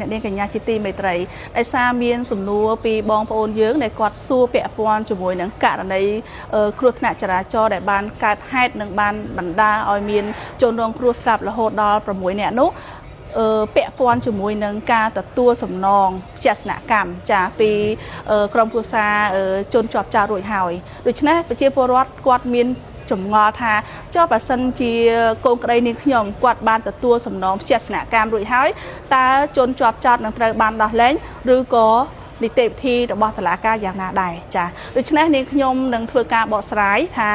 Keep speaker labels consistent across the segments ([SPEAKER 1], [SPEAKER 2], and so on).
[SPEAKER 1] អ្នកនាងកញ្ញាជាទីមេត្រីដោយសារមានសំណួរពីបងប្អូនយើងដែលគាត់សួរពាក់ព័ន្ធជាមួយនឹងករណីគ្រោះថ្នាក់ចរាចរណ៍ដែលបានកើតហេតុនិងបានបណ្ដាលឲ្យមានជនរងគ្រោះស្លាប់រហូតដល់6នាក់នោះពាក់ព័ន្ធជាមួយនឹងការទទួលសំណងជាសនកម្មចាពីក្រុមគ្រួសារជនជាប់ចោទរួចហើយដូច្នេះប្រជាពលរដ្ឋគាត់មានចម្ងល់ថាចុះបើសិនជាកូនក្តីនាងខ្ញុំគាត់បានទទួលសំណងជាសនកម្មរួចហើយតើជនជាប់ចោទនឹងត្រូវបានដោះលែងឬក៏នីតិវិធីរបស់តុលាការយ៉ាងណាដែរចាដូច្នេះនាងខ្ញុំនឹងធ្វើការបកស្រាយថា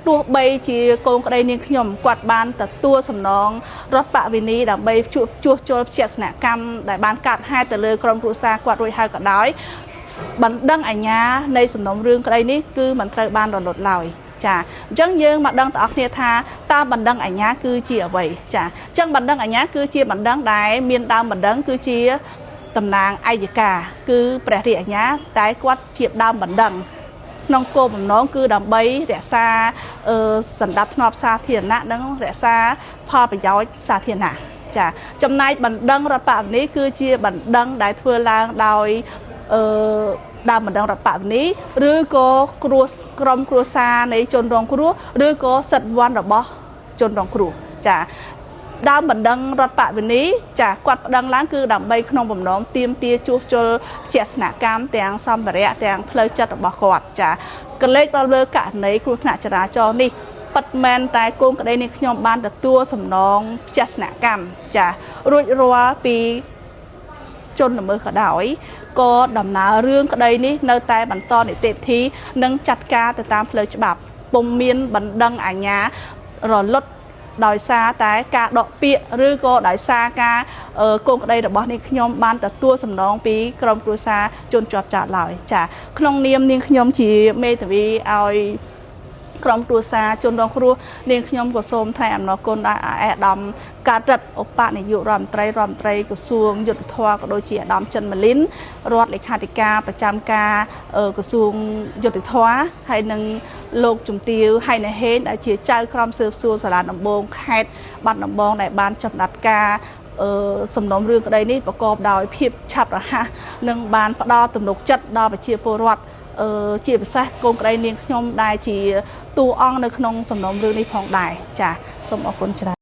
[SPEAKER 1] ទោះបីជាកូនក្តីនាងខ្ញុំគាត់បានទទួលសំណងរដ្ឋបវេនីដើម្បីជួសជុលជាសនកម្មដែលបានកាត់ហេតុទៅលើក្រុមគ្រួសារគាត់រួចហើយក៏ដោយបណ្ដឹងអាជ្ញានៃសំណុំរឿងក្តីនេះគឺមិនត្រូវបានរលត់ឡើយចាអញ្ចឹងយើងមកដឹងទាំងអស់គ្នាថាតើបណ្ដឹងអាជ្ញាគឺជាអ្វីចាអញ្ចឹងបណ្ដឹងអាជ្ញាគឺជាបណ្ដឹងដែលមានដើមបណ្ដឹងគឺជាតំណាងអัยការគឺព្រះរាជអាជ្ញាតែគាត់ជាដើមបណ្ដឹងក្នុងគោលបំណងគឺដើម្បីរក្សាសណ្ដាប់ធ្នាប់សាធារណៈនិងរក្សាផលប្រយោជន៍សាធារណៈចាចំណែកបណ្ដឹងរដ្ឋបវេនីគឺជាបណ្ដឹងដែលធ្វើឡើងដោយដើមបណ្ដឹងរដ្ឋបវេនីឬក៏ក្រុមគ្រួសារនៃជនរងគ្រោះឬក៏សិទ្ធិវ័នរបស់ជនរងគ្រោះចាដើមបណ្ដឹងរដ្ឋបវេនីចាគាត់ប្តឹងឡើងគឺដើម្បីក្នុងបំណងទាមទារជួសជុលជាសនកម្មទាំងសម្ភារៈទាំងផ្លូវចិត្តរបស់គាត់ចាកលេចដល់លើករណីគ្រោះថ្នាក់ចរាចរណ៍នេះពិតមែនតែកូនក្តីនេះខ្ញុំបានទទួលសំណងជាសនកម្មចារួចរាល់ពីជនល្មើសក៏ដោយក៏ដំណើររឿងក្តីនេះនៅតែបន្តនីតិវិធីនិងចាត់ការទៅតាមផ្លូវច្បាប់ពុំមានបណ្ដឹងអាជ្ញារលត់ដោយសារតែការដកពាក្យឬក៏ដោយសារការកូនក្តីរបស់នាងខ្ញុំបានទទួលសំណងពីក្រុមគ្រួសារជនជាប់ចោទឡើយចាក្នុងនាមនាងខ្ញុំជាមេធាវីឲ្យក្រុមគ្រួសារជនរងគ្រោះនាងខ្ញុំក៏សូមថ្លែងអំណរគុណដល់អាដាមកើតរិទ្ធឧបនាយករដ្ឋមន្ត្រីក្រសួងយុទ្ធភ័ពក៏ដូចជាអាដាមចិនម៉ាលីនរដ្ឋលេខាធិការប្រចាំការក្រសួងយុទ្ធភ័ពហើយនឹងលោកជំទាវហៃណេហេនដែលជាចៅក្រុមស៊ើបសួរសាលាដំបងខេត្តបាត់ដំបងដែលបានចំណាត់ការសំណុំរឿងក្តីនេះប្រកបដោយភាពឆាប់រហ័សនិងបានផ្ដល់ទំនុកចិត្តដល់ប្រជាពលរដ្ឋជាពិសេសកូនក្តីនាងខ្ញុំដែលជាតួអង្គនៅក្នុងសំណុំរឿងនេះផងដែរចាសូមអរគុណច្រើន